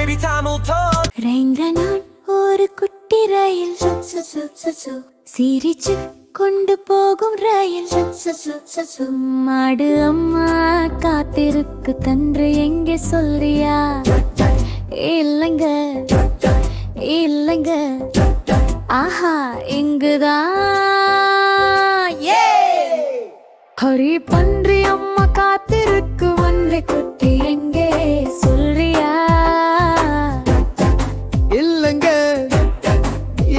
baby Tamil talk. ரெங்க நான் ஒரு குட்டி ரயில் சிரிச்சு கொண்டு போகும் ரயில் மாடு அம்மா காத்திருக்கு தன்று எங்கே சொல்றியா? இல்லைங்க இல்லைங்க ஆஹா இங்குதான். ஹரி பன்றி அம்மா காத்திருக்கு ஒன்றை குட்டி எங்கே சொல்றியா? இல்லங்க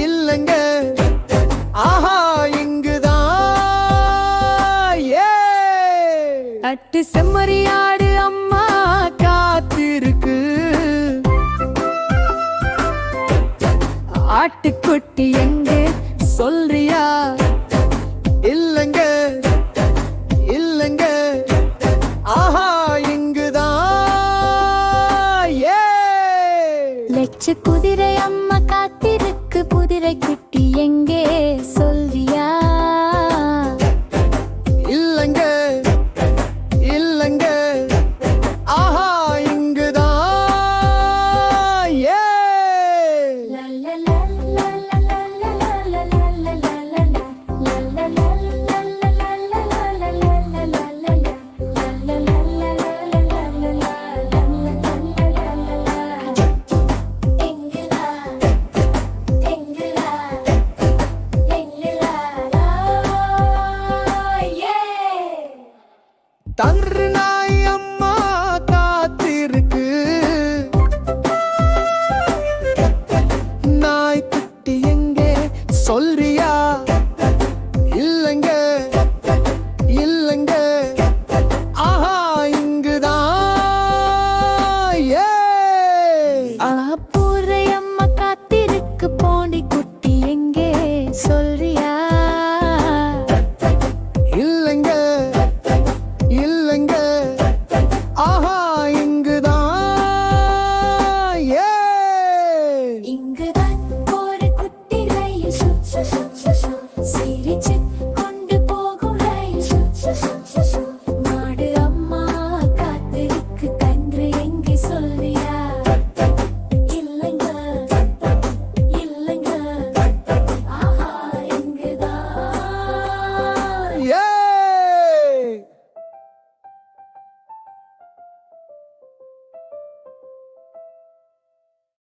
இல்லங்க ஆஹா இங்குதான். அட்டு செம்மறியாடு அம்மா காத்திருக்கு ஆட்டுக்குட்டி எங்கே சொல்றியா? இல்லங்க இல்லங்க ஆஹா இங்குதான். லட்ச குதிரை